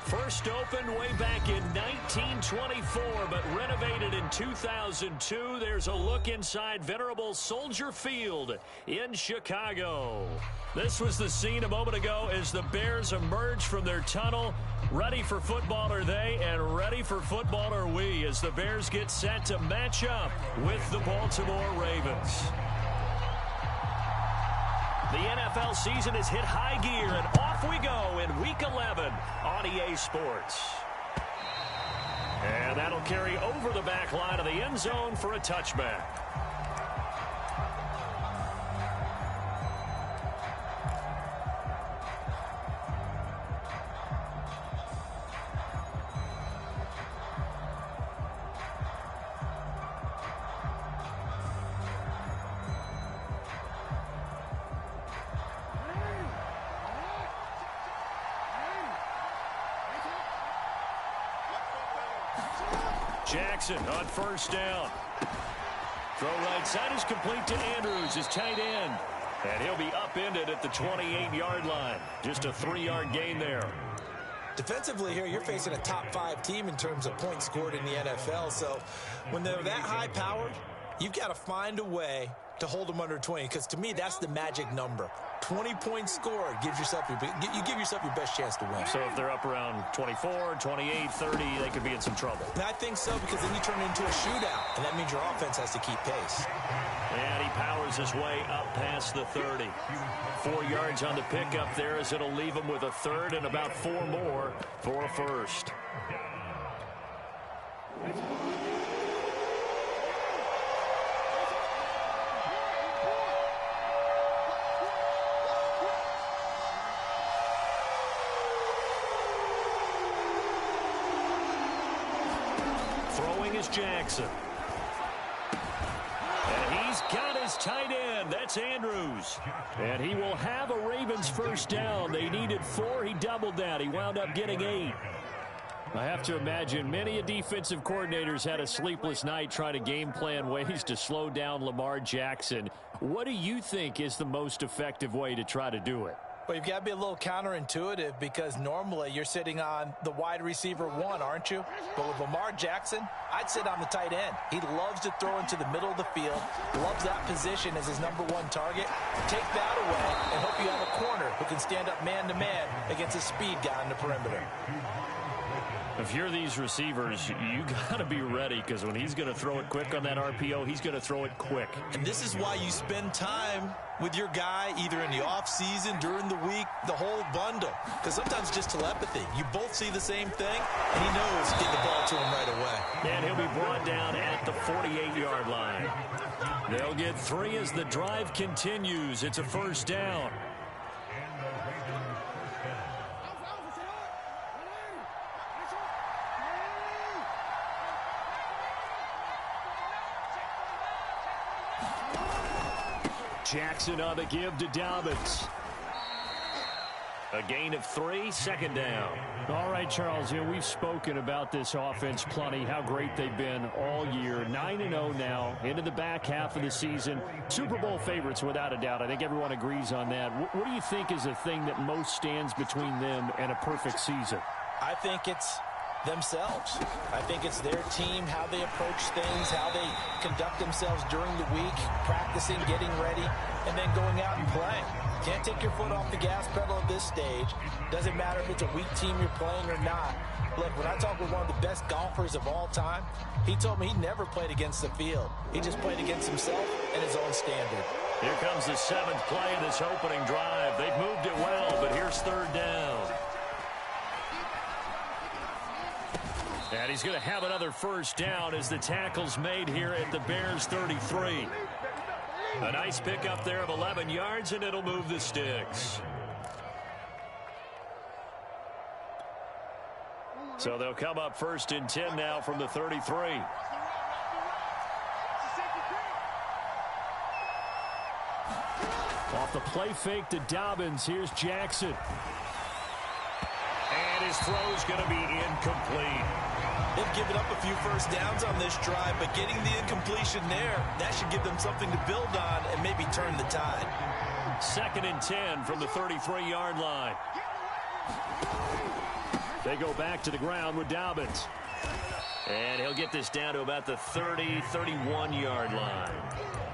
First opened way back in 1924, but renovated in 2002. There's a look inside venerable Soldier Field in Chicago. This was the scene a moment ago as the Bears emerged from their tunnel. Ready for football are they, and ready for football are we, as the Bears get set to match up with the Baltimore Ravens. The NFL season has hit high gear, and off we go in Week 11 on EA Sports. And that'll carry over the back line of the end zone for a touchback. Jackson on first down. Throw right side is complete to Andrews, his tight end. And he'll be upended at the 28-yard line. Just a 3-yard gain there. Defensively here, you're facing a top 5 team in terms of points scored in the NFL. So when they're that high powered, you've got to find a way to hold them under 20, because to me, that's the magic number. 20 points scored gives yourself you give yourself your best chance to win. So if they're up around 24, 28, 30, they could be in some trouble. And I think so, because then you turn it into a shootout, and that means your offense has to keep pace. And he powers his way up past the 30. 4 yards on the pickup there, as it'll leave him with a third and about 4 more for a first. Jackson. And he's got his tight end. That's Andrews. And he will have a Ravens first down. They needed 4. He doubled that. He wound up getting 8. I have to imagine many defensive coordinators had a sleepless night trying to game plan ways to slow down Lamar Jackson. What do you think is the most effective way to try to do it? Well, you've got to be a little counterintuitive, because normally you're sitting on the wide receiver 1, aren't you? But with Lamar Jackson, I'd sit on the tight end. He loves to throw into the middle of the field, loves that position as his number 1 target. Take that away and hope you have a corner who can stand up man-to-man against a speed guy on the perimeter. If you're these receivers, you got to be ready, because when he's going to throw it quick on that RPO, he's going to throw it quick. And this is why you spend time with your guy either in the offseason, during the week, the whole bundle. Because sometimes just telepathy. You both see the same thing, and he knows to get the ball to him right away. And he'll be brought down at the 48-yard line. They'll get 3 as the drive continues. It's a first down. Jackson on the give to Dobbins. A gain of 3, second down. All right, Charles, we've spoken about this offense plenty, how great they've been all year. 9-0 now, into the back half of the season. Super Bowl favorites, without a doubt. I think everyone agrees on that. What do you think is the thing that most stands between them and a perfect season? I think it's themselves. I think it's their team, how they approach things, how they conduct themselves during the week, practicing, getting ready, and then going out and playing. Can't take your foot off the gas pedal at this stage. Doesn't matter if it's a weak team you're playing or not. Look, when I talk with one of the best golfers of all time, he told me he never played against the field. He just played against himself and his own standard. Here comes the 7th play of this opening drive. They've moved it well, but here's third down. And he's going to have another first down as the tackle's made here at the Bears 33. A nice pickup there of 11 yards, and it'll move the sticks. So they'll come up first and 10 now from the 33. Off the play fake to Dobbins, here's Jackson. And his throw's going to be incomplete. They've given up a few first downs on this drive, but getting the incompletion there, that should give them something to build on and maybe turn the tide. 2nd and 10 from the 33-yard line. They go back to the ground with Dobbins. And he'll get this down to about the 30, 31-yard line.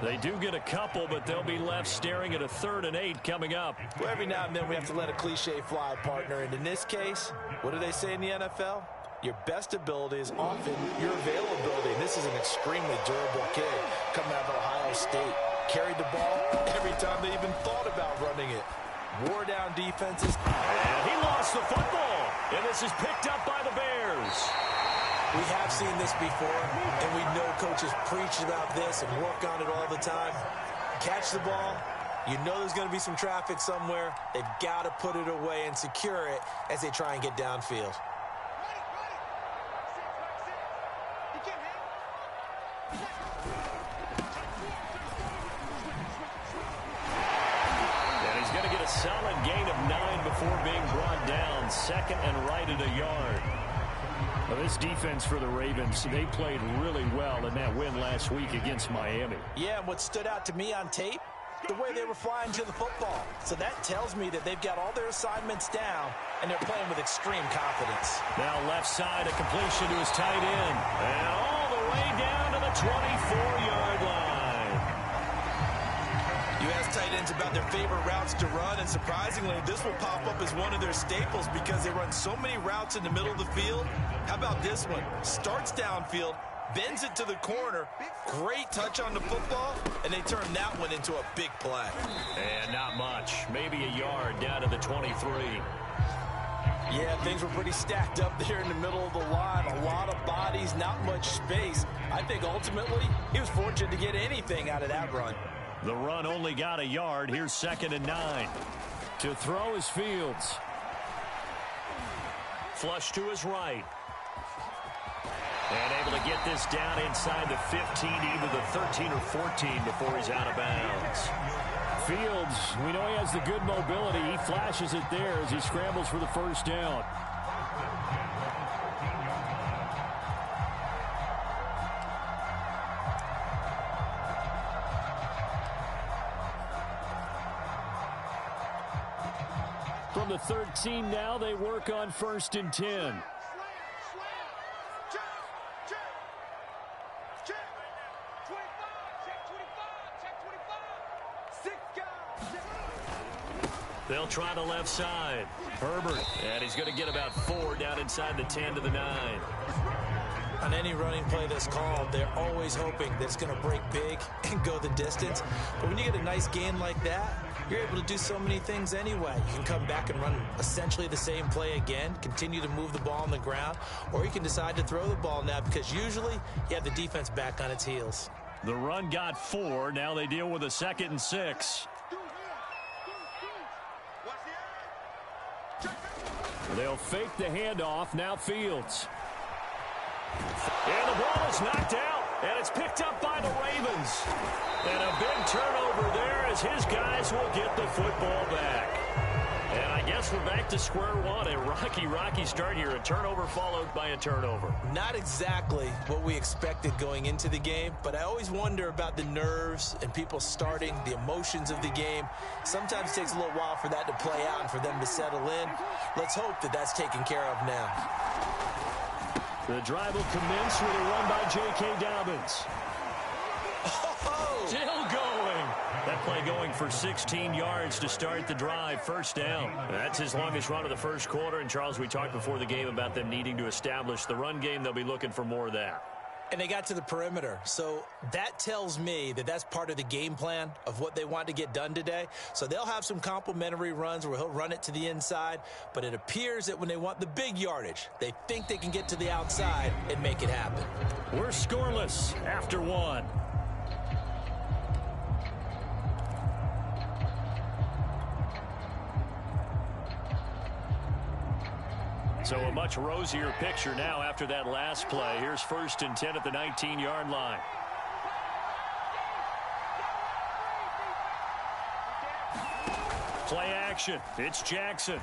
They do get a couple, but they'll be left staring at a 3rd and 8 coming up. Well, every now and then we have to let a cliche fly, partner. And in this case, what do they say in the NFL? Your best ability is often your availability. And this is an extremely durable kid coming out of Ohio State. Carried the ball every time they even thought about running it. Wore down defenses. And he lost the football. And this is picked up by the Bears. We have seen this before, and we know coaches preach about this and work on it all the time. Catch the ball. You know there's going to be some traffic somewhere. They've got to put it away and secure it as they try and get downfield. And he's going to get a solid gain of 9 before being brought down. 2nd and right at a yard. Well, this defense for the Ravens, they played really well in that win last week against Miami. Yeah, and what stood out to me on tape, the way they were flying to the football. So that tells me that they've got all their assignments down, and they're playing with extreme confidence. Now left side, a completion to his tight end. And all the way down to the 24-yard line. You ask tight ends about their favorite routes to run, and surprisingly, this will pop up as one of their staples because they run so many routes in the middle of the field. How about this one? Starts downfield, bends it to the corner, great touch on the football, and they turn that one into a big play. And not much, maybe a yard down to the 23. Yeah, things were pretty stacked up there in the middle of the line. A lot of bodies, not much space. I think ultimately he was fortunate to get anything out of that run. The run only got a yard. Here's 2nd and 9. To throw is Fields. Flush to his right. And able to get this down inside the 15, either the 13 or 14 before he's out of bounds. Fields, we know he has the good mobility. He flashes it there as he scrambles for the first down. From the 13 now, they work on 1st and 10. They'll try the left side. Herbert. And he's going to get about 4 down inside the 10 to the 9. On any running play that's called, they're always hoping that it's going to break big and go the distance. But when you get a nice gain like that, you're able to do so many things anyway. You can come back and run essentially the same play again, continue to move the ball on the ground, or you can decide to throw the ball now because usually you have the defense back on its heels. The run got 4. Now they deal with a 2nd and 6. They'll fake the handoff. Now Fields. And the ball is knocked out, and it's picked up by the Ravens. And a big turnover there as his guys will get the football back. And I guess we're back to square one. A rocky start here. A turnover followed by a turnover. Not exactly what we expected going into the game, but I always wonder about the nerves and people starting, the emotions of the game. Sometimes it takes a little while for that to play out and for them to settle in. Let's hope that that's taken care of now. The drive will commence with a run by J.K. Dobbins. Still going. That play going for 16 yards to start the drive. First down. That's his longest run of the first quarter. And, Charles, we talked before the game about them needing to establish the run game. They'll be looking for more of that. And they got to the perimeter. So that tells me that that's part of the game plan of what they want to get done today. So they'll have some complimentary runs where he'll run it to the inside. But it appears that when they want the big yardage, they think they can get to the outside and make it happen. We're scoreless after 1. So a much rosier picture now after that last play. Here's 1st and 10 at the 19-yard line. Play action. It's Jackson.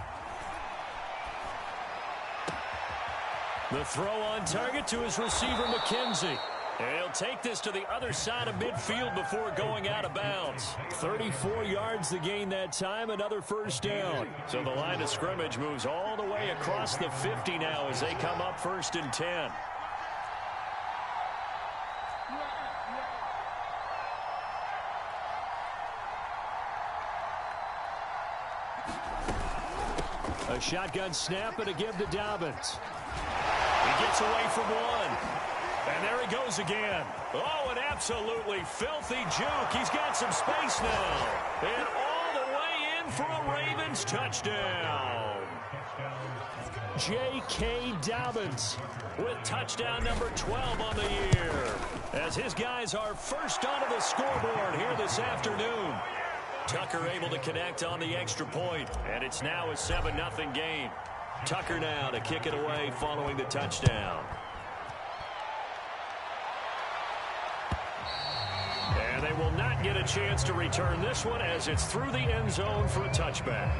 The throw on target to his receiver, McKenzie. And he'll take this to the other side of midfield before going out of bounds. 34 yards to gain that time, another first down. So the line of scrimmage moves all the way across the 50 now as they come up 1st and 10. A shotgun snap and a give to Dobbins. He gets away from one. And there he goes again. Oh, an absolutely filthy juke. He's got some space now. And all the way in for a Ravens touchdown. J.K. Dobbins with touchdown number 12 on the year. As his guys are first onto the scoreboard here this afternoon. Tucker able to connect on the extra point, and it's now a 7-0 game. Tucker now to kick it away following the touchdown. And they will not get a chance to return this one as it's through the end zone for a touchback.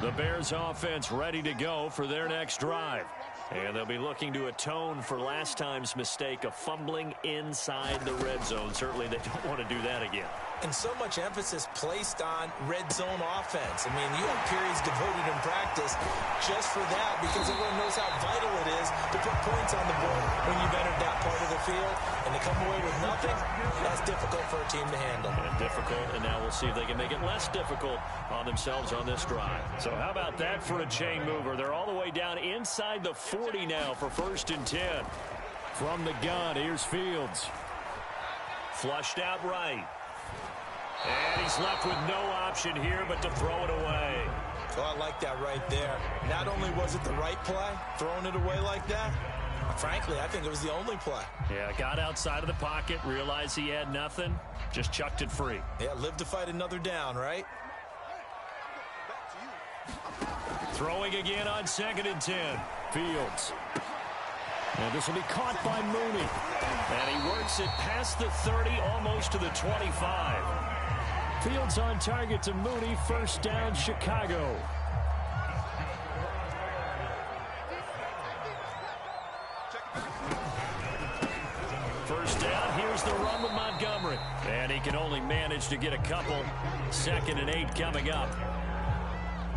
The Bears offense ready to go for their next drive. And they'll be looking to atone for last time's mistake of fumbling inside the red zone. Certainly they don't want to do that again. And so much emphasis placed on red zone offense. I mean, you have periods devoted in practice just for that because everyone knows how vital it is to put points on the board when you've entered that part of the field. And to come away with nothing, that's difficult for a team to handle. And difficult, and now we'll see if they can make it less difficult on themselves on this drive. So how about that for a chain mover? They're all the way down inside the 40 now for 1st and 10. From the gun, here's Fields. Flushed out right. And he's left with no option here but to throw it away. Oh, I like that right there. Not only was it the right play, throwing it away like that, frankly, I think it was the only play. Yeah, got outside of the pocket, realized he had nothing, just chucked it free. Yeah, live to fight another down, right? Throwing again on 2nd and 10. Fields. And this will be caught by Mooney. And he works it past the 30, almost to the 25. Fields on target to Mooney. First down, Chicago. First down, here's the run with Montgomery. And he can only manage to get a couple. 2nd and 8 coming up.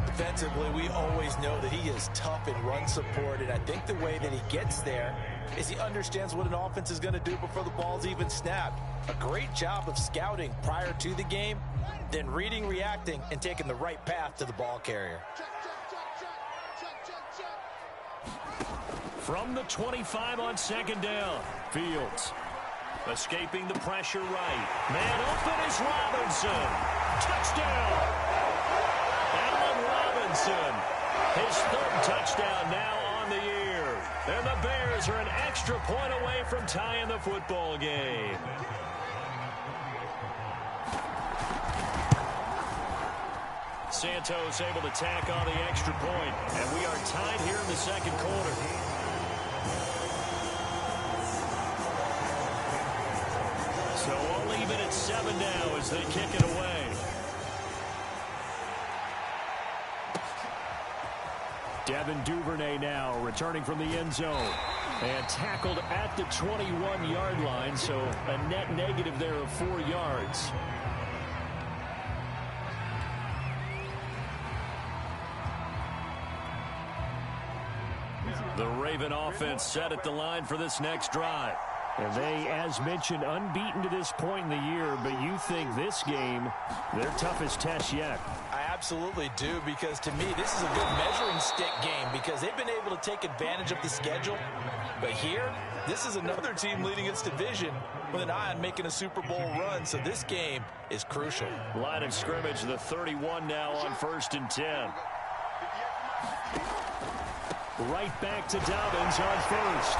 Defensively, we always know that he is tough in run support, and I think the way that he gets there is he understands what an offense is going to do before the ball's even snapped. A great job of scouting prior to the game, then reading, reacting, and taking the right path to the ball carrier. From the 25 on 2nd down, Fields escaping the pressure right. Man open is Robinson. Touchdown! Allen Robinson, his 3rd touchdown now on the year. And the Bears are an extra point away from tying the football game. Santos able to tack on the extra point, and we are tied here in the 2nd quarter. So all even at 7 now as they kick it away. Devin Duvernay now returning from the end zone. And tackled at the 21-yard line, so a net negative there of 4 yards. The Raven offense set at the line for this next drive. And they, as mentioned, unbeaten to this point in the year, but you think this game, their toughest test yet. I absolutely do, because to me, this is a good measuring stick game because they've been able to take advantage of the schedule. But here, this is another team leading its division with an eye on making a Super Bowl run, so this game is crucial. Line of scrimmage, the 31 now on 1st and 10. Right back to Dobbins on 1st.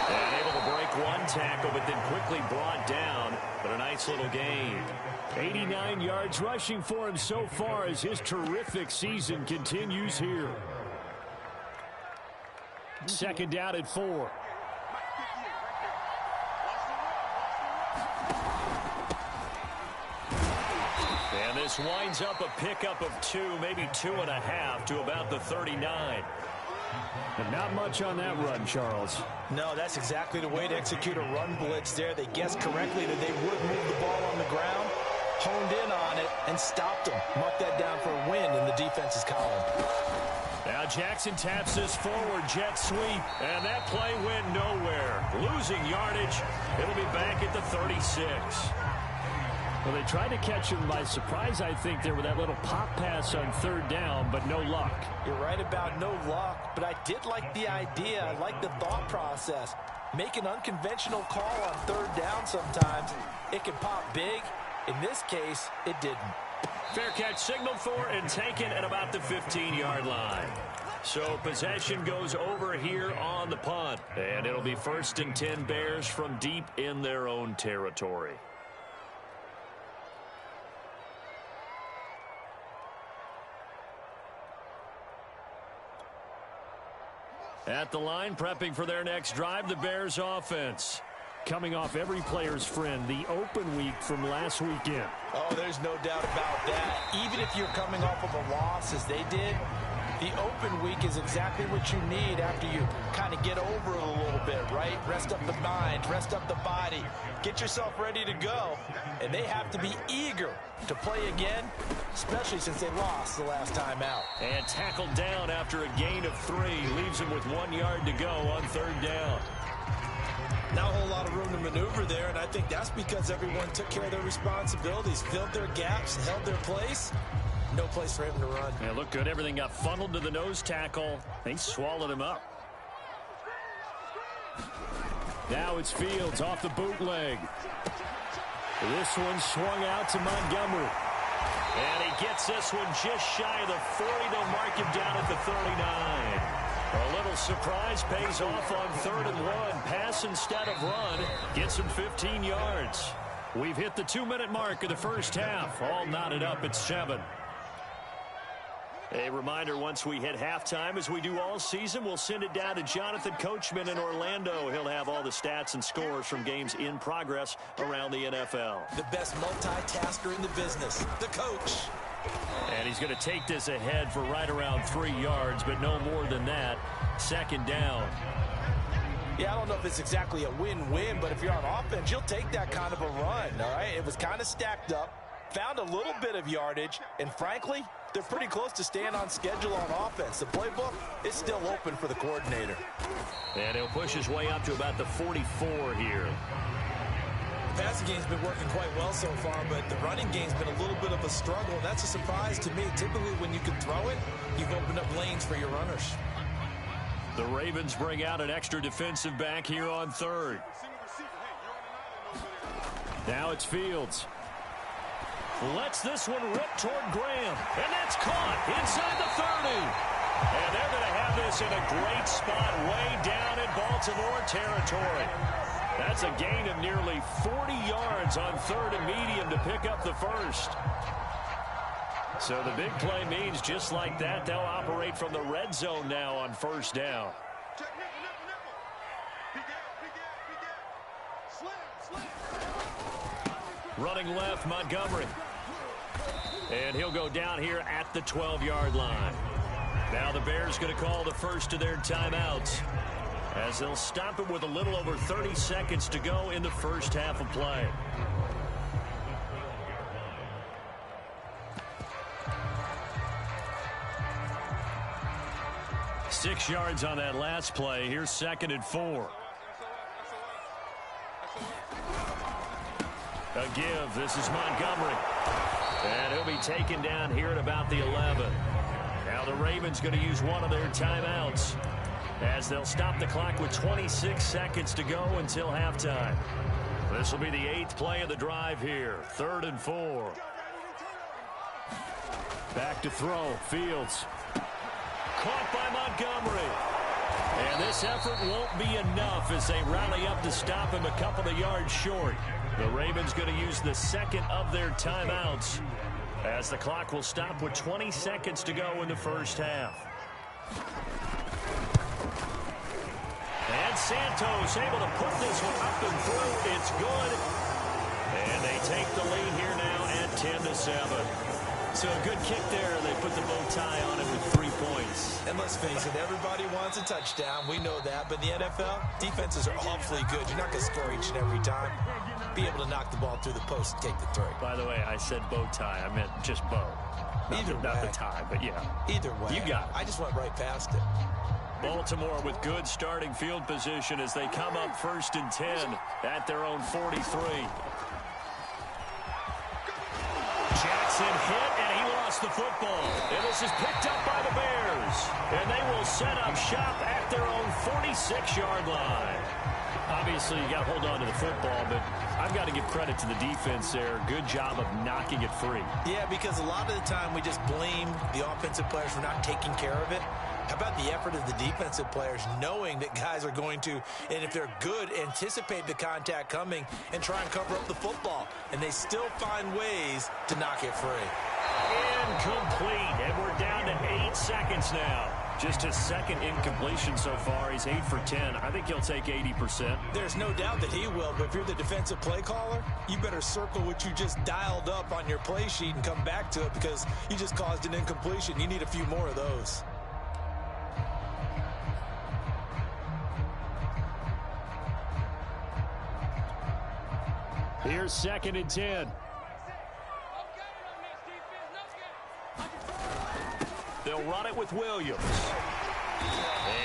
And able to break one tackle, but then quickly brought down. But a nice little gain. 89 yards rushing for him so far as his terrific season continues here. 2nd down at 4. And this winds up a pickup of 2, maybe 2.5 to about the 39. And not much on that run, Charles. No, that's exactly the way to execute a run blitz there. They guessed correctly that they would move the ball on the ground, honed in on it, and stopped them. Mark that down for a win in the defense's column. Now Jackson taps this forward jet sweep, and that play went nowhere. Losing yardage. It'll be back at the 36. Well, they tried to catch him by surprise, I think, there with that little pop pass on 3rd down, but no luck. You're right about no luck, but I did like the idea. I like the thought process. Make an unconventional call on 3rd down sometimes. It can pop big. In this case, it didn't. Fair catch signaled for and taken at about the 15-yard line. So possession goes over here on the punt, and it'll be 1st and 10 Bears from deep in their own territory. At the line, prepping for their next drive, the Bears offense. Coming off every player's friend, the open week from last weekend. Oh, there's no doubt about that. Even if you're coming off of a loss as they did, the open week is exactly what you need after you kind of get over it a little bit, right? Rest up the mind, rest up the body, get yourself ready to go. And they have to be eager to play again, especially since they lost the last time out. And tackled down after a gain of 3. Leaves him with 1 yard to go on 3rd down. Not a whole lot of room to maneuver there, and I think that's because everyone took care of their responsibilities, filled their gaps, held their place. No place for him to run. Yeah, looked good. Everything got funneled to the nose tackle. They swallowed him up. Now it's Fields off the bootleg. This one swung out to Montgomery. And he gets this one just shy of the 40. They'll mark him down at the 39. A little surprise pays off on 3rd and 1. Pass instead of run. Gets him 15 yards. We've hit the 2-minute mark of the first half. All knotted up at 7. A reminder, once we hit halftime, as we do all season, we'll send it down to Jonathan Coachman in Orlando. He'll have all the stats and scores from games in progress around the NFL. The best multitasker in the business, the coach. And he's going to take this ahead for right around 3 yards, but no more than that. 2nd down. Yeah, I don't know if it's exactly a win-win, but if you're on offense, you'll take that kind of a run, all right? It was kind of stacked up, found a little bit of yardage, and frankly, they're pretty close to staying on schedule on offense. The playbook is still open for the coordinator. And he'll push his way up to about the 44 here. The passing game's been working quite well so far, but the running game's been a little bit of a struggle, and that's a surprise to me. Typically, when you can throw it, you've opened up lanes for your runners. The Ravens bring out an extra defensive back here on 3rd. Now it's Fields. Lets this one rip toward Graham. And that's caught inside the 30. And they're going to have this in a great spot way down in Baltimore territory. That's a gain of nearly 40 yards on 3rd and medium to pick up the 1st. So the big play means just like that, they'll operate from the red zone now on 1st down. Running left, Montgomery. And he'll go down here at the 12-yard line. Now the Bears going to call the first of their timeouts, as they'll stop it with a little over 30 seconds to go in the first half of play. Six yards on that last play. Here's 2nd and 4. A give. This is Montgomery. And he'll be taken down here at about the 11. Now the Ravens going to use one of their timeouts, as they'll stop the clock with 26 seconds to go until halftime. This will be the 8th play of the drive here. 3rd and 4. Back to throw. Fields. Caught by Montgomery. And this effort won't be enough as they rally up to stop him a couple of yards short. The Ravens going to use the 2nd of their timeouts, as the clock will stop with 20 seconds to go in the first half. And Santos able to put this one up and through. It's good. And they take the lead here now at 10-7. So a good kick there. They put the bow tie on it with 3 points. And let's face it, everybody wants a touchdown. We know that. But in the NFL, defenses are awfully good. You're not going to score each and every time. Be able to knock the ball through the post and take the three. By the way, I said bow tie. I meant just bow. Not the tie, but yeah. Either way. You got it. I just went right past it. Baltimore with good starting field position as they come up 1st and 10 at their own 43. Jackson hit, and he lost the football. And this is picked up by the Bears. And they will set up shop at their own 46-yard line. Obviously, you got to hold on to the football, but I've got to give credit to the defense there. Good job of knocking it free. Yeah, because a lot of the time we just blame the offensive players for not taking care of it. How about the effort of the defensive players knowing that guys are going to, and if they're good, anticipate the contact coming and try and cover up the football. And they still find ways to knock it free. Incomplete, and we're down to 8 seconds now. Just his second incompletion so far. He's 8 for 10. I think he'll take 80%. There's no doubt that he will, but if you're the defensive play caller, you better circle what you just dialed up on your play sheet and come back to it because you just caused an incompletion. You need a few more of those. Here's 2nd and 10. They'll run it with Williams.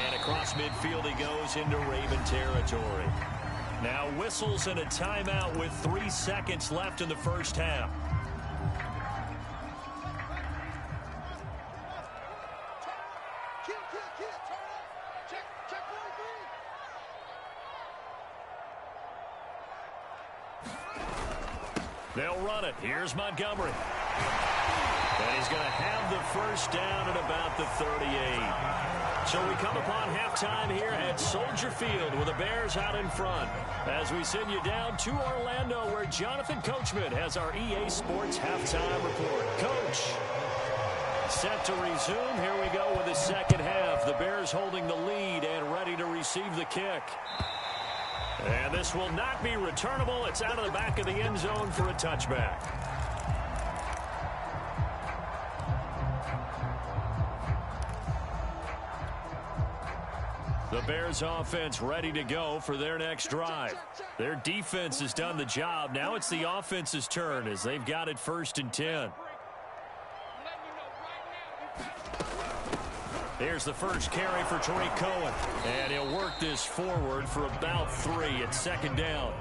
And across midfield he goes into Raven territory. Now whistles and a timeout with 3 seconds left in the first half. They'll run it. Here's Montgomery. And he's going to have the first down at about the 38. So we come upon halftime here at Soldier Field with the Bears out in front. As we send you down to Orlando where Jonathan Coachman has our EA Sports halftime report. Coach, set to resume. Here we go with the second half. The Bears holding the lead and ready to receive the kick. And this will not be returnable. It's out of the back of the end zone for a touchback. The Bears offense ready to go for their next drive. Their defense has done the job. Now it's the offense's turn as they've got it 1st and 10. Here's the first carry for Tariq Cohen. And he'll work this forward for about 3. It's 2nd down.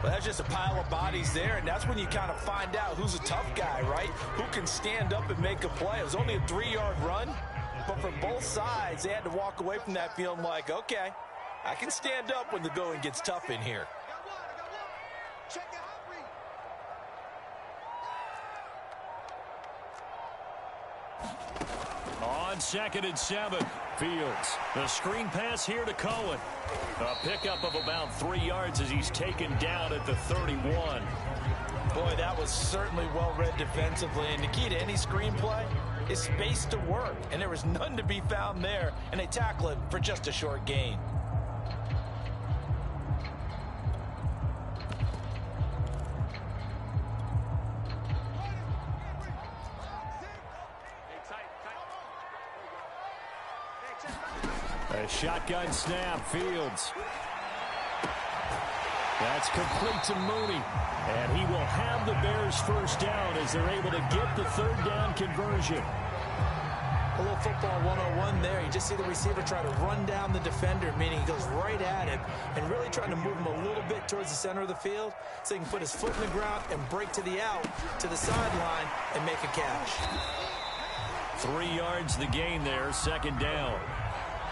Well, that's just a pile of bodies there, and that's when you kind of find out who's a tough guy, right? Who can stand up and make a play. It was only a 3-yard run, but for both sides, they had to walk away from that field like, okay, I can stand up when the going gets tough in here. On 2nd and 7, Fields. The screen pass here to Cohen. A pickup of about 3 yards as he's taken down at the 31. Boy, that was certainly well read defensively. And the key to any screenplay is space to work. And there was none to be found there. And they tackle it for just a short gain. A shotgun snap, Fields. That's complete to Mooney. And he will have the Bears first down as they're able to get the 3rd down conversion. A little football 101 there. You just see the receiver try to run down the defender, meaning he goes right at him and really trying to move him a little bit towards the center of the field so he can put his foot in the ground and break to the out, to the sideline, and make a catch. 3 yards the gain there, 2nd down.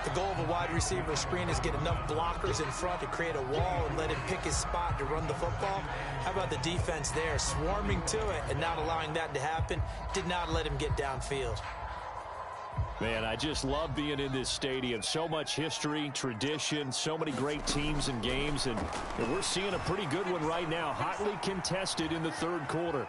The goal of a wide receiver screen is get enough blockers in front to create a wall and let him pick his spot to run the football. How about the defense there, swarming to it and not allowing that to happen? Did not let him get downfield. Man, I just love being in this stadium. So much history, tradition, so many great teams and games, and we're seeing a pretty good one right now, hotly contested in the 3rd quarter.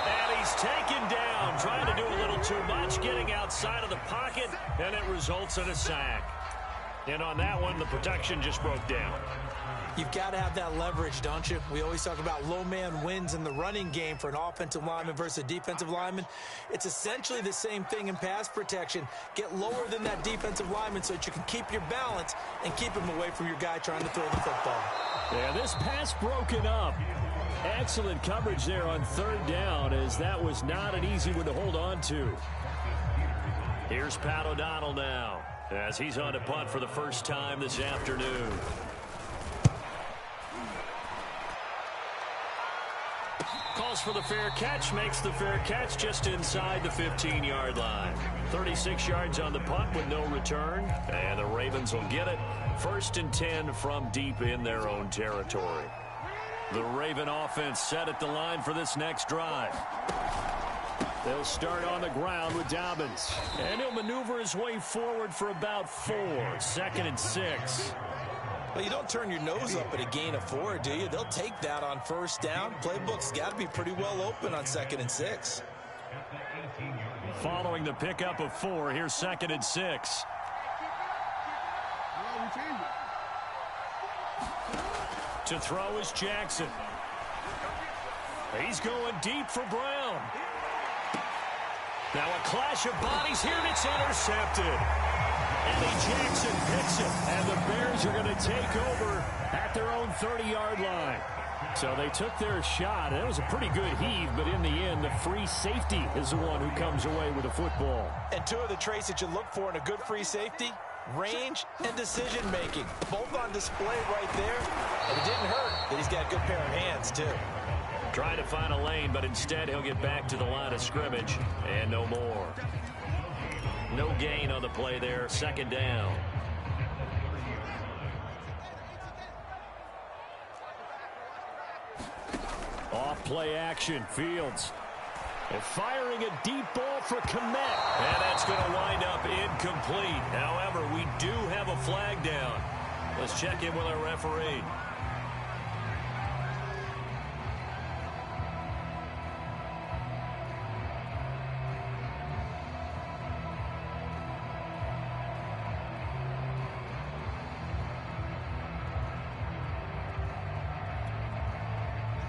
And he's taken down, trying to do a little too much, getting outside of the pocket, and it results in a sack. And on that one, the protection just broke down. You've got to have that leverage, don't you? We always talk about low man wins in the running game for an offensive lineman versus a defensive lineman. It's essentially the same thing in pass protection. Get lower than that defensive lineman so that you can keep your balance and keep him away from your guy trying to throw the football. Yeah, this pass broken up. Excellent coverage there on third down, as that was not an easy one to hold on to. Here's Pat O'Donnell now, as he's on to punt for the first time this afternoon. Calls for the fair catch, makes the fair catch just inside the 15-yard line. 36 yards on the punt with no return, and the Ravens will get it. 1st and 10 from deep in their own territory. The Raven offense set at the line for this next drive. They'll start on the ground with Dobbins, and he'll maneuver his way forward for about 4. 2nd and 6. Well, you don't turn your nose up at a gain of 4, do you? They'll take that on first down. Playbook's got to be pretty well open on 2nd and 6. Following the pickup of 4, here's 2nd and 6. To throw is Jackson. He's going deep for Brown. Now a clash of bodies here, and it's intercepted. Eddie Jackson picks it, and the Bears are going to take over at their own 30-yard line. So they took their shot. It was a pretty good heave, but in the end, the free safety is the one who comes away with the football. And 2 of the traits that you look for in a good free safety, range and decision-making. Both on display right there, and it didn't hurt that he's got a good pair of hands, too. Trying to find a lane, but instead he'll get back to the line of scrimmage, and no more. No gain on the play there, 2nd down. Off play action, Fields. And firing a deep ball for Kmet. And that's going to wind up incomplete. However, we do have a flag down. Let's check in with our referee.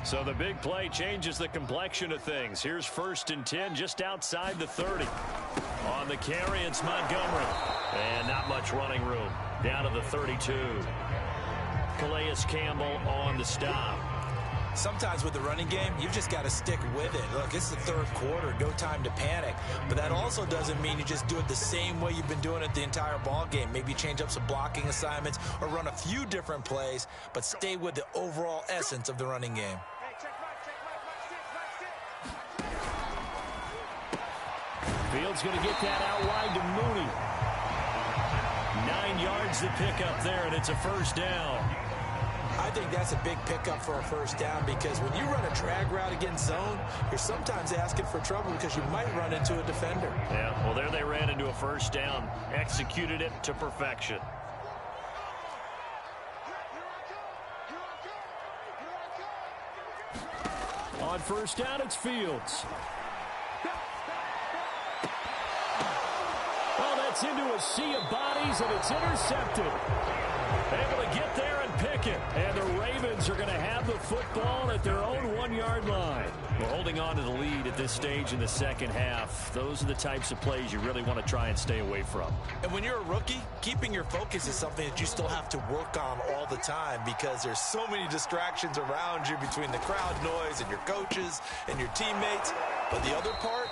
So the big play changes the complexion of things. Here's 1st and 10 just outside the 30. On the carry, it's Montgomery. And not much running room. Down to the 32. Calais Campbell on the stop. Sometimes with the running game, you've just got to stick with it. Look, it's the 3rd quarter, no time to panic. But that also doesn't mean you just do it the same way you've been doing it the entire ball game. Maybe change up some blocking assignments or run a few different plays, but stay with the overall essence of the running game. Fields going to get that out wide to Mooney. 9 yards to pick up there, and it's a 1st down. I think that's a big pickup for a 1st down, because when you run a drag route against zone, you're sometimes asking for trouble because you might run into a defender. Yeah, well, there they ran into a 1st down. Executed it to perfection. On 1st down, it's Fields. Well, that's into a sea of bodies, and it's intercepted. Able to get there and pick it. And the Ravens are going to have the football at their own 1-yard line. We're holding on to the lead at this stage in the 2nd half. Those are the types of plays you really want to try and stay away from. And when you're a rookie, keeping your focus is something that you still have to work on all the time, because there's so many distractions around you between the crowd noise and your coaches and your teammates. But the other part,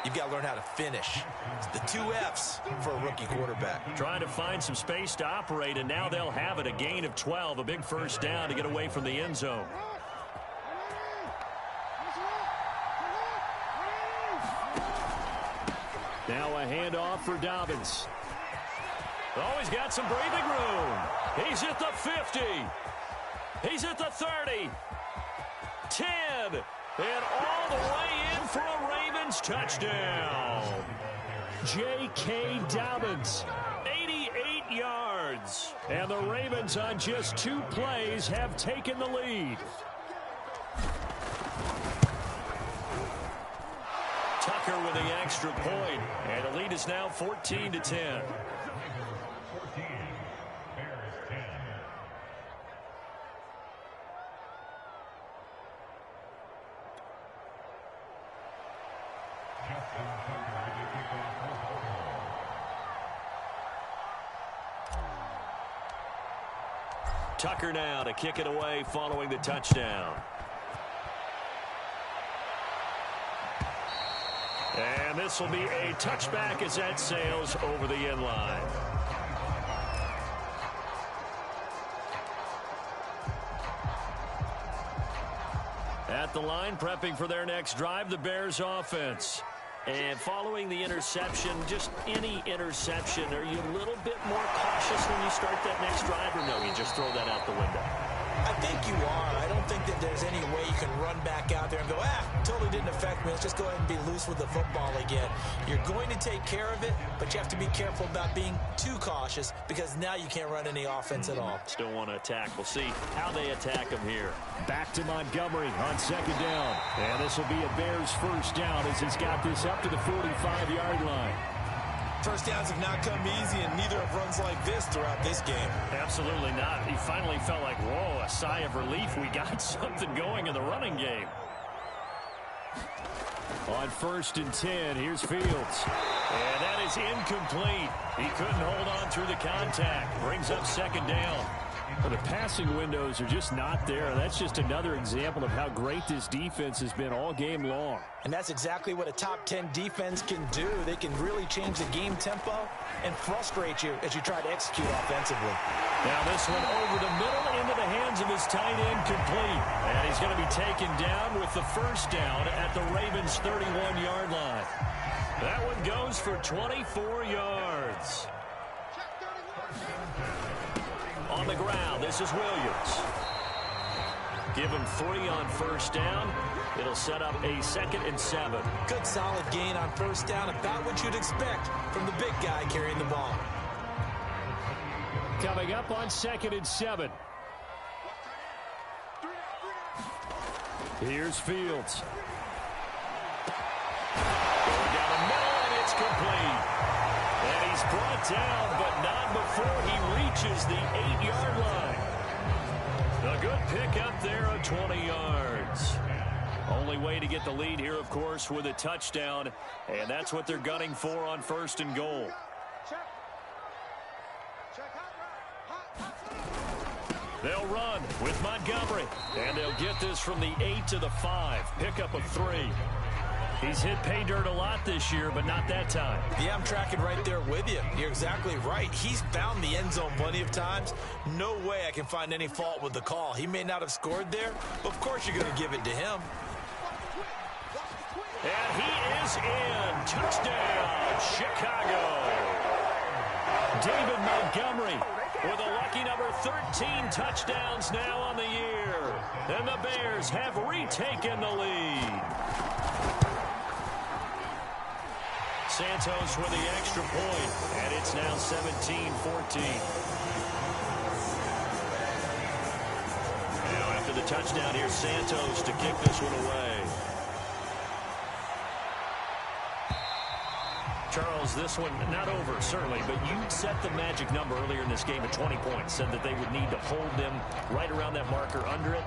you've got to learn how to finish. It's the 2 F's for a rookie quarterback. Trying to find some space to operate, and now they'll have it. A gain of 12, a big 1st down to get away from the end zone. Now a handoff for Dobbins. Oh, he's got some breathing room. He's at the 50. He's at the 30. 10. And all the way in for a Ravens touchdown. J.K. Dobbins. 88 yards. And the Ravens on just 2 plays have taken the lead. Tucker with the extra point, and the lead is now 14-10. Tucker now to kick it away following the touchdown. And this will be a touchback as that sails over the end line. At the line, prepping for their next drive, the Bears offense. And following the interception, just any interception, are you a little bit more cautious when you start that next drive, or no, you just throw that out the window? I think you are. I don't think that there's any way you can run back out there and go, totally didn't affect me. Let's just go ahead and be loose with the football again. You're going to take care of it, but you have to be careful about being too cautious because now you can't run any offense at all. Still want to attack. We'll see how they attack him here. Back to Montgomery on second down. And this will be a Bears first down as he's got this up to the 45-yard line. First downs have not come easy, and neither have runs like this throughout this game. Absolutely not. He finally felt like, whoa, a sigh of relief. We got something going in the running game. On 1st and 10, here's Fields. And that is incomplete. He couldn't hold on through the contact. Brings up second down. Well, the passing windows are just not there. That's just another example of how great this defense has been all game long. And that's exactly what a top 10 defense can do. They can really change the game tempo and frustrate you as you try to execute offensively. Now this one over the middle into the hands of his tight end, complete. And he's going to be taken down with the first down at the Ravens' 31-yard line. That one goes for 24 yards. On the ground, this is Williams. Give him 3 on first down. It'll set up a 2nd and 7. Good solid gain on first down, about what you'd expect from the big guy carrying the ball. Coming up on 2nd and 7. Here's Fields. Going down the middle, and it's complete. And he's brought down, but not before he reaches the 8-yard line. A good pickup there of 20 yards. Only way to get the lead here, of course, with a touchdown. And that's what they're gunning for on 1st and goal. They'll run with Montgomery. And they'll get this from the 8 to the 5. Pickup of 3. He's hit pay dirt a lot this year, but not that time. Yeah, I'm tracking right there with you. You're exactly right. He's found the end zone plenty of times. No way I can find any fault with the call. He may not have scored there, but of course you're going to give it to him. And he is in. Touchdown, Chicago. David Montgomery with a lucky number 13 touchdowns now on the year. And the Bears have retaken the lead. Santos with the extra point, and it's now 17-14. Now after the touchdown, here's Santos to kick this one away. Charles, this one not over, certainly, but you set the magic number earlier in this game at 20 points, said that they would need to hold them right around that marker under it.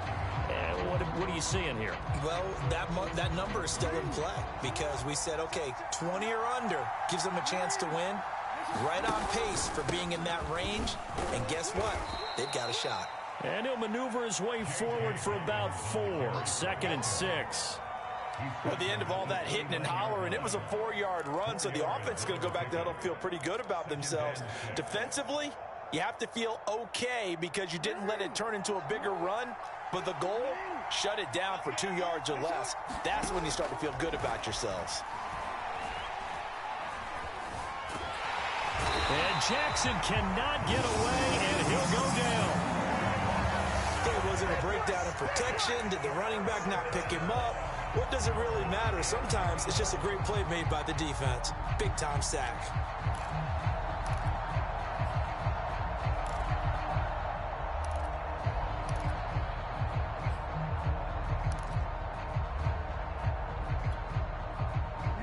What are you seeing here? Well, that number is still in play because we said, okay, 20 or under gives them a chance to win. Right on pace for being in that range. And guess what? They've got a shot. And he'll maneuver his way forward for about 4. 2nd and 6. At the end of all that hitting and hollering, it was a 4-yard run, so the offense is going to go back to huddle, feel pretty good about themselves. Defensively, you have to feel okay because you didn't let it turn into a bigger run, but the goal, shut it down for 2 yards or less. That's when you start to feel good about yourselves. And Jackson cannot get away, and he'll go down. There wasn't a breakdown in protection. Did the running back not pick him up? What does it really matter? Sometimes it's just a great play made by the defense. Big-time sack.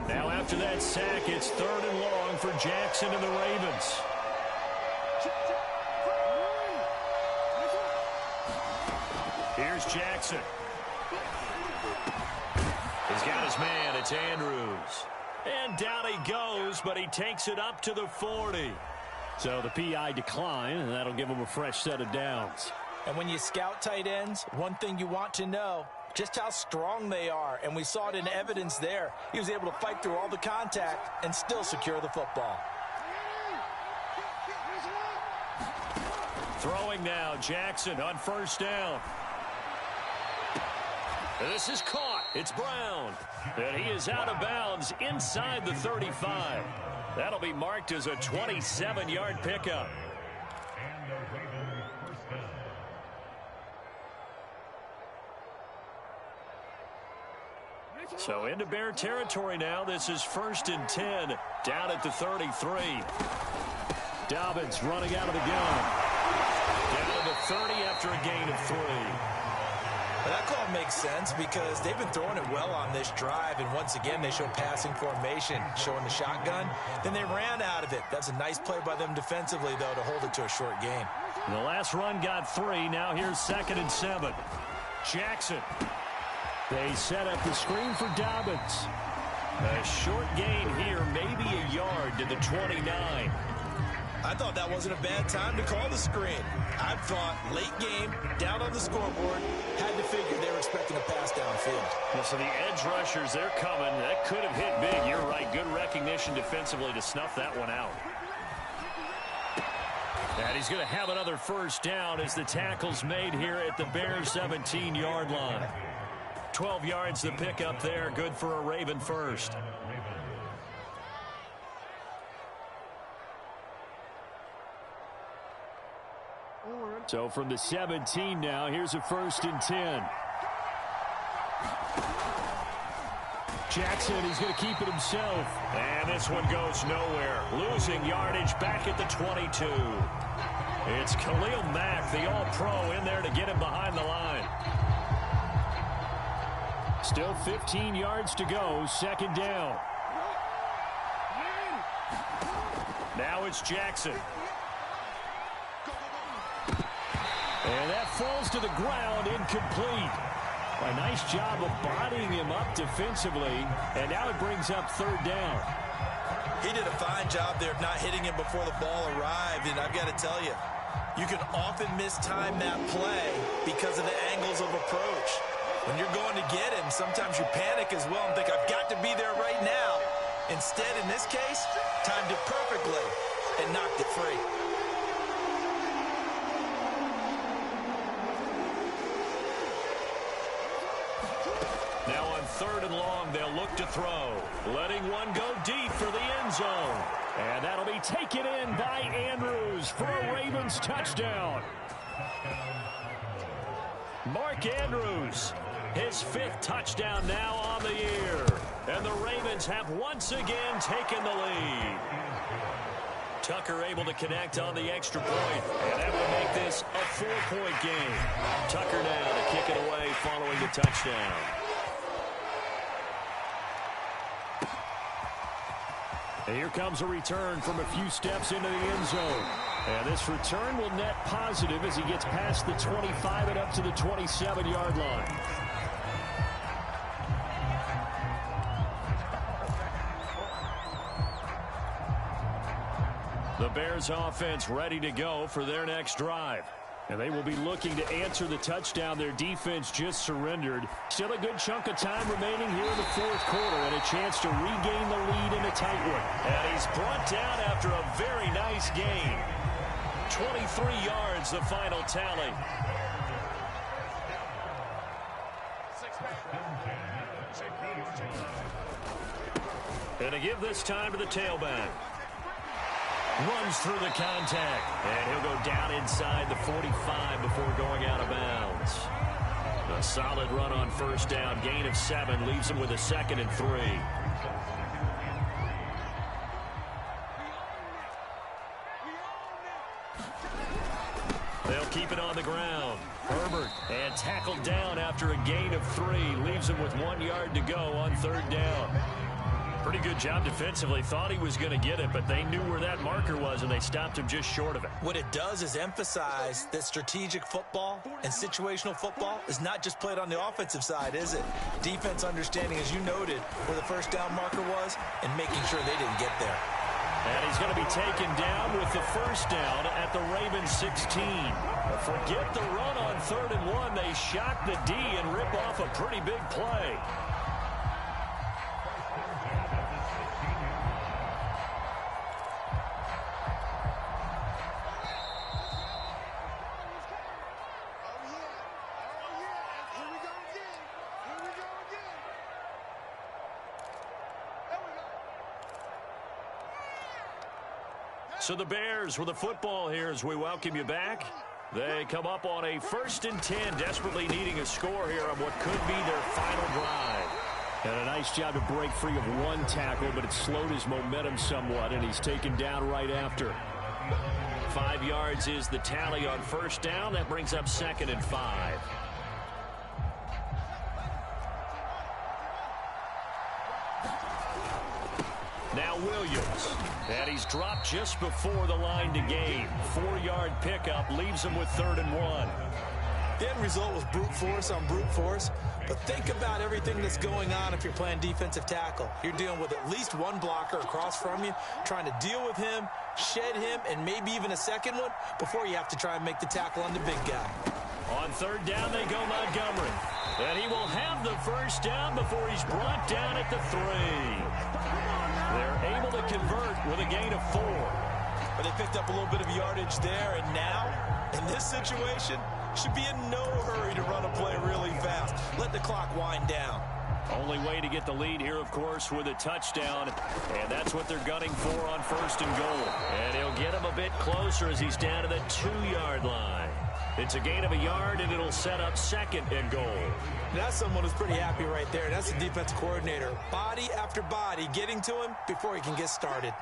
Now after that sack, it's 3rd and long for Jackson and the Ravens. Here's Jackson. He's got his man. It's Andrews. And down he goes, but he takes it up to the 40. So the PI decline, and that'll give him a fresh set of downs. And when you scout tight ends, one thing you want to know, just how strong they are. And we saw it in evidence there. He was able to fight through all the contact and still secure the football. Throwing now, Jackson on first down. This is caught. It's Brown. And he is out of bounds inside the 35. That'll be marked as a 27-yard pickup. So into Bear territory now. This is 1st and 10 down at the 33. Dobbins running out of the gun. Down to the 30 after a gain of 3. Well, that call makes sense because they've been throwing it well on this drive, and once again they showed passing formation, showing the shotgun. Then they ran out of it. That's a nice play by them defensively, though, to hold it to a short gain. The last run got 3. Now here's 2nd and 7. Jackson. They set up the screen for Dobbins. A short gain here, maybe a yard to the 29. I thought that wasn't a bad time to call the screen. I thought late game, down on the scoreboard, had to figure they were expecting a pass downfield. Well, so the edge rushers, they're coming. That could have hit big. You're right. Good recognition defensively to snuff that one out. And he's going to have another first down as the tackle's made here at the Bears' 17-yard line. 12 yards to pick up there. Good for a Raven first. So from the 17 now, here's a 1st and 10. Jackson, he's going to keep it himself. And this one goes nowhere. Losing yardage back at the 22. It's Khalil Mack, the all-pro, in there to get him behind the line. Still 15 yards to go, 2nd down. Now it's Jackson. And that falls to the ground, incomplete. A nice job of bodying him up defensively, and now it brings up 3rd down. He did a fine job there of not hitting him before the ball arrived, and I've got to tell you, you can often mistime that play because of the angles of approach. When you're going to get him, sometimes you panic as well and think, I've got to be there right now. Instead, in this case, timed it perfectly and knocked it free. Now on 3rd and long, they'll look to throw. Letting one go deep for the end zone. And that'll be taken in by Andrews for a Ravens touchdown. Mark Andrews, his 5th touchdown now on the year. And the Ravens have once again taken the lead. Tucker able to connect on the extra point. And that will make this a 4-point game. Tucker now to kick it away following the touchdown. And here comes a return from a few steps into the end zone. And this return will net positive as he gets past the 25 and up to the 27-yard line. The Bears offense ready to go for their next drive. And they will be looking to answer the touchdown their defense just surrendered. Still a good chunk of time remaining here in the 4th quarter and a chance to regain the lead in a tight one. And he's brought down after a very nice gain. 23 yards, the final tally. And to give this time to the tailback. Runs through the contact. And he'll go down inside the 45 before going out of bounds. A solid run on first down. Gain of 7 leaves him with a 2nd and 3. They'll keep it on the ground. Herbert and tackled down after a gain of 3. Leaves him with 1 yard to go on 3rd down. Pretty good job defensively. Thought he was going to get it, but they knew where that marker was, and they stopped him just short of it. What it does is emphasize that strategic football and situational football is not just played on the offensive side, is it? Defense understanding, as you noted, where the first down marker was and making sure they didn't get there. And he's going to be taken down with the first down at the Ravens 16. But forget the run on 3rd and 1. They shock the D and rip off a pretty big play. So the Bears with the football here as we welcome you back. They come up on a 1st and 10, desperately needing a score here on what could be their final drive. And a nice job to break free of one tackle, but it slowed his momentum somewhat, and he's taken down right after. 5 yards is the tally on 1st down. That brings up 2nd and 5. Now Williams. And he's dropped just before the line to gain. 4-yard pickup leaves him with 3rd and 1. The end result was brute force on brute force. But think about everything that's going on if you're playing defensive tackle. You're dealing with at least one blocker across from you, trying to deal with him, shed him, and maybe even a second one before you have to try and make the tackle on the big guy. On 3rd down, they go Montgomery. And he will have the first down before he's brought down at the 3. They're able to convert with a gain of 4. But they picked up a little bit of yardage there, and now, in this situation, should be in no hurry to run a play really fast. Let the clock wind down. Only way to get the lead here, of course, with a touchdown. And that's what they're gunning for on 1st and goal. And he'll get him a bit closer as he's down to the 2-yard line. It's a gain of a yard, and it'll set up 2nd and goal. That's someone who's pretty happy right there. That's the defensive coordinator. Body after body getting to him before he can get started.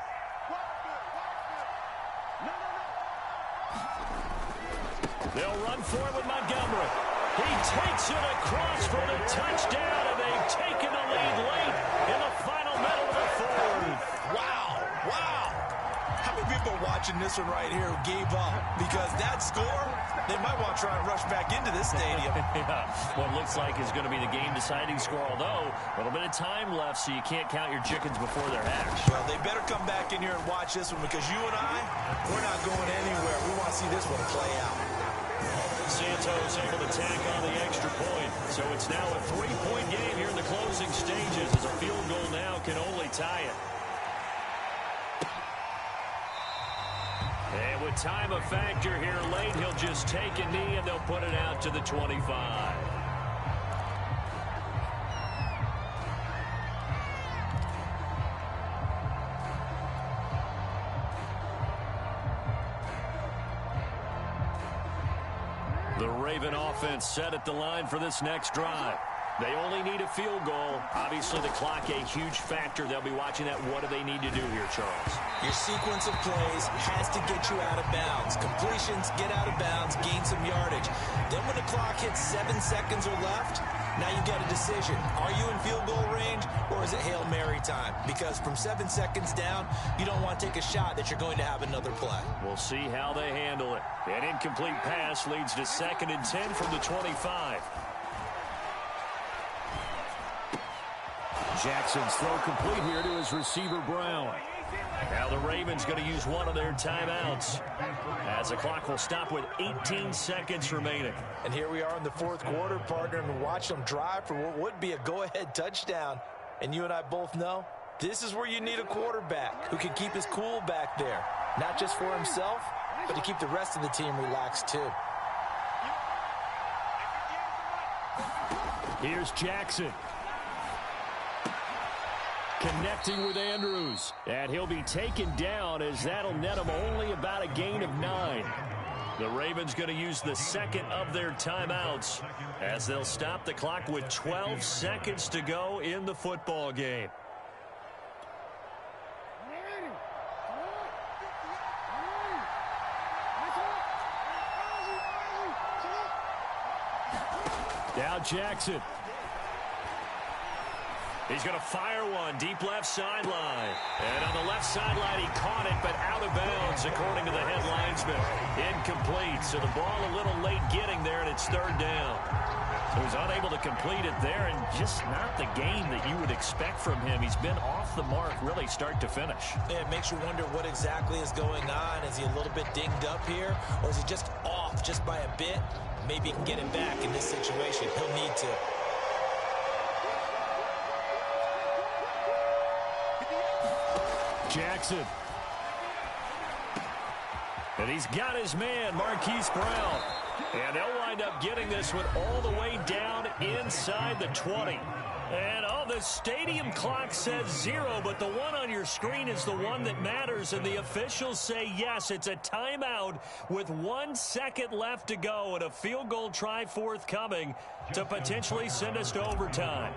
They'll run for it with Montgomery. He takes it across for the touchdown, and they've taken the lead late in the final middle of the 4th. Wow, wow. How many people are watching this one right here who gave up? Because that score, they might want to try and rush back into this stadium. Yeah, what looks like is going to be the game-deciding score, although a little bit of time left, so you can't count your chickens before they're hatched. Well, they better come back in here and watch this one, because you and I, we're not going anywhere. We want to see this one play out. Santos able to tack on the extra point. So it's now a 3-point game here in the closing stages, as a field goal now can only tie it. And with time a factor here late, he'll just take a knee and they'll put it out to the 25. The Raven offense set at the line for this next drive. They only need a field goal. Obviously, the clock a huge factor. They'll be watching that. What do they need to do here, Charles? Your sequence of plays has to get you out of bounds. Completions, get out of bounds, gain some yardage. Then when the clock hits 7 seconds or left, now you get a decision. Are you in field goal range, or is it Hail Mary time? Because from 7 seconds down, you don't want to take a shot that you're going to have another play. We'll see how they handle it. An incomplete pass leads to 2nd and 10 from the 25. Jackson's throw complete here to his receiver, Brown. Now the Ravens going to use one of their timeouts, as the clock will stop with 18 seconds remaining. And here we are in the 4th quarter, partner, and watch them drive for what would be a go-ahead touchdown. And you and I both know this is where you need a quarterback who can keep his cool back there, not just for himself, but to keep the rest of the team relaxed too. Here's Jackson. Connecting with Andrews. And he'll be taken down, as that'll net him only about a gain of 9. The Ravens going to use the 2nd of their timeouts, as they'll stop the clock with 12 seconds to go in the football game. Now Jackson. He's going to fire one deep left sideline. And on the left sideline, he caught it, but out of bounds, according to the head linesman. Incomplete. So the ball a little late getting there, and it's third down. So he's unable to complete it there, and just not the game that you would expect from him. He's been off the mark, really, start to finish. Yeah, it makes you wonder what exactly is going on. Is he a little bit dinged up here, or is he just off just by a bit? Maybe he can get it back in this situation. He'll need to. Jackson. And he's got his man, Marquise Brown. And they'll wind up getting this one all the way down inside the 20. And, the stadium clock says 0, but the one on your screen is the one that matters. And the officials say, yes, it's a timeout with 1 second left to go and a field goal try forthcoming to potentially send us to overtime.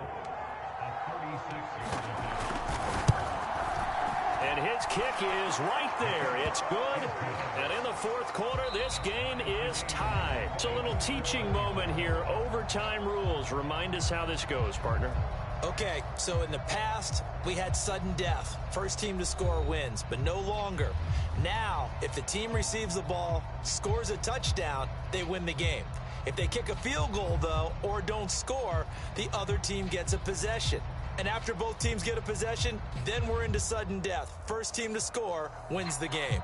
And his kick is right there. It's good. And in the fourth quarter, this game is tied. It's a little teaching moment here. Overtime rules. Remind us how this goes, partner. Okay, so in the past, we had sudden death. First team to score wins, but no longer. Now, if the team receives the ball, scores a touchdown, they win the game. If they kick a field goal, though, or don't score, the other team gets a possession. And after both teams get a possession, then we're into sudden death. First team to score wins the game.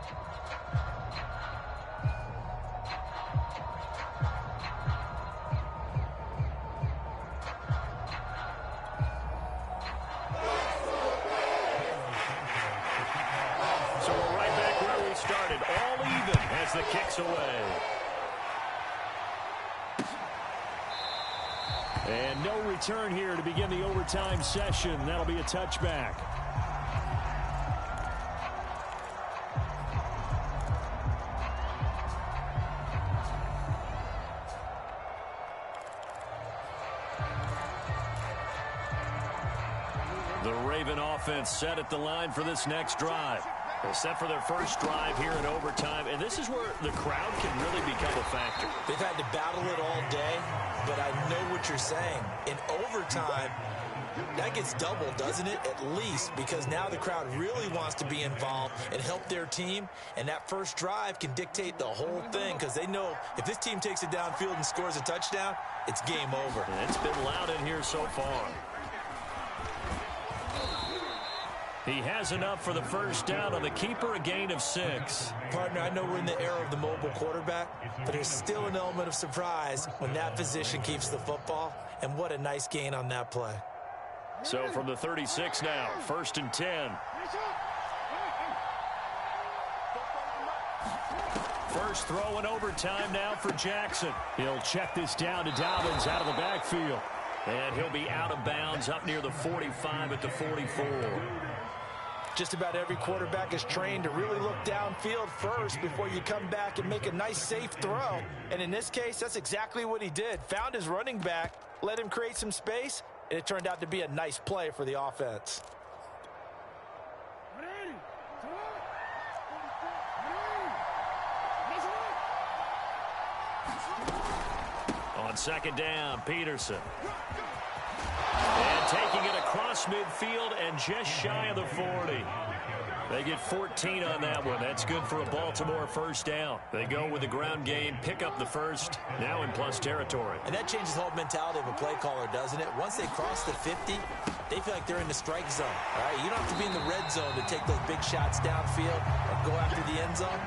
So we're right back where we started. All even as the kick's away. And no return here to begin the overtime session. That'll be a touchback. The Raven offense set at the line for this next drive. They're set for their first drive here in overtime, and this is where the crowd can really become a factor. They've had to battle it all day, but I know what you're saying. In overtime, that gets doubled, doesn't it? At least, because now the crowd really wants to be involved and help their team, and that first drive can dictate the whole thing because they know if this team takes it downfield and scores a touchdown, it's game over. And it's been loud in here so far. He has enough for the first down on the keeper, a gain of 6. Partner, I know we're in the era of the mobile quarterback, but there's still an element of surprise when that position keeps the football, and what a nice gain on that play. So from the 36 now, 1st and 10. First throw in overtime now for Jackson. He'll check this down to Dobbins out of the backfield. And he'll be out of bounds up near the 45 at the 44. Just about every quarterback is trained to really look downfield first before you come back and make a nice, safe throw. And in this case, that's exactly what he did. Found his running back, let him create some space, and it turned out to be a nice play for the offense. On second down, Peterson. And taking it across midfield and just shy of the 40. They get 14 on that one. That's good for a Baltimore first down. They go with the ground game, pick up the first, now in plus territory. And that changes the whole mentality of a play caller, doesn't it? Once they cross the 50, they feel like they're in the strike zone. All right, you don't have to be in the red zone to take those big shots downfield or go after the end zone.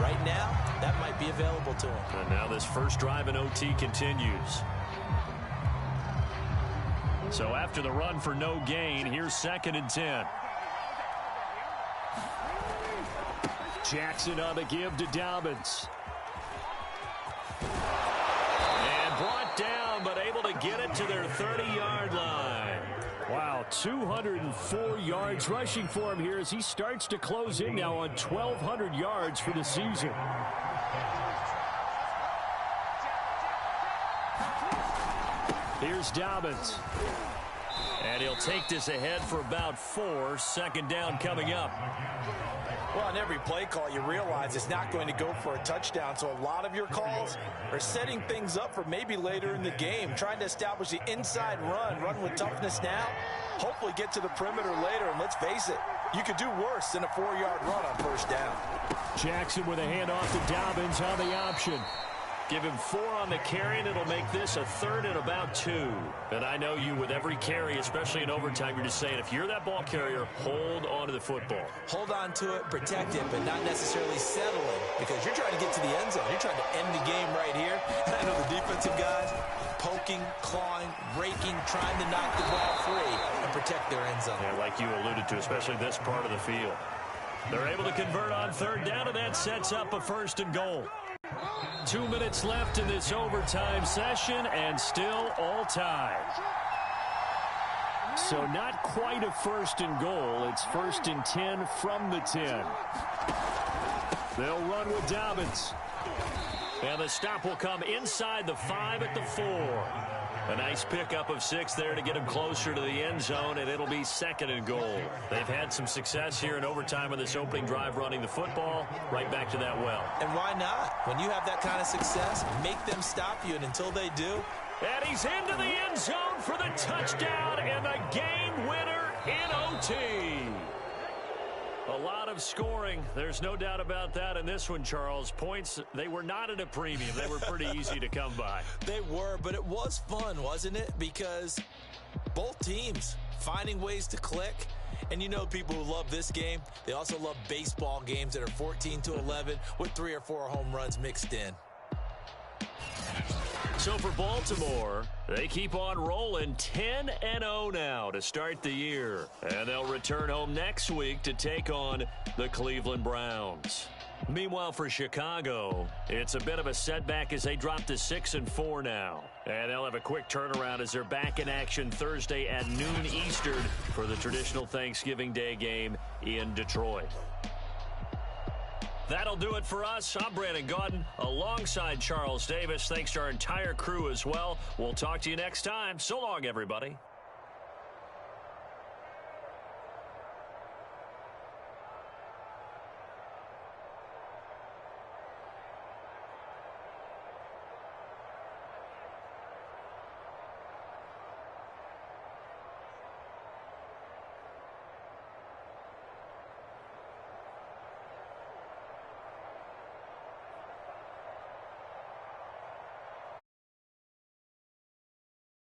Right now, that might be available to him. And now this first drive in OT continues. So after the run for no gain, here's 2nd and 10. Jackson on the give to Dobbins. And brought down, but able to get it to their 30-yard line. Wow, 204 yards rushing for him here as he starts to close in now on 1,200 yards for the season. Here's Dobbins. And he'll take this ahead for about 4. Second down coming up. Well, on every play call, you realize it's not going to go for a touchdown. So a lot of your calls are setting things up for maybe later in the game, trying to establish the inside run with toughness now, hopefully get to the perimeter later. And let's face it, you could do worse than a 4-yard run on first down. Jackson with a handoff to Dobbins on the option. Give him 4 on the carry, and it'll make this a 3rd and about 2. And I know you, with every carry, especially in overtime, you're just saying, if you're that ball carrier, hold on to the football. Hold on to it, protect it, but not necessarily settle it, because you're trying to get to the end zone. You're trying to end the game right here. And I know the defensive guys poking, clawing, raking, trying to knock the ball free and protect their end zone. Yeah, like you alluded to, especially this part of the field. They're able to convert on 3rd down, and that sets up a 1st and goal. 2 minutes left in this overtime session, and still all tied. So not quite a 1st and goal. It's 1st and 10 from the 10. They'll run with Dobbins. And the stop will come inside the 5 at the 4. A nice pickup of 6 there to get him closer to the end zone, and it'll be 2nd and goal. They've had some success here in overtime on this opening drive running the football. Right back to that well. And why not? When you have that kind of success, make them stop you, and until they do. And he's into the end zone for the touchdown and the game winner in OT. A lot of scoring. There's no doubt about that in this one, Charles. Points, they were not at a premium. They were pretty easy to come by. They were, but it was fun, wasn't it? Because both teams finding ways to click. And you know people who love this game, they also love baseball games that are 14-11 with 3 or 4 home runs mixed in. So for Baltimore, they keep on rolling 10-0 now to start the year. And they'll return home next week to take on the Cleveland Browns. Meanwhile, for Chicago, it's a bit of a setback as they drop to 6-4 now. And they'll have a quick turnaround as they're back in action Thursday at noon Eastern for the traditional Thanksgiving Day game in Detroit. That'll do it for us. I'm Brandon Gaudin alongside Charles Davis. Thanks to our entire crew as well. We'll talk to you next time. So long, everybody.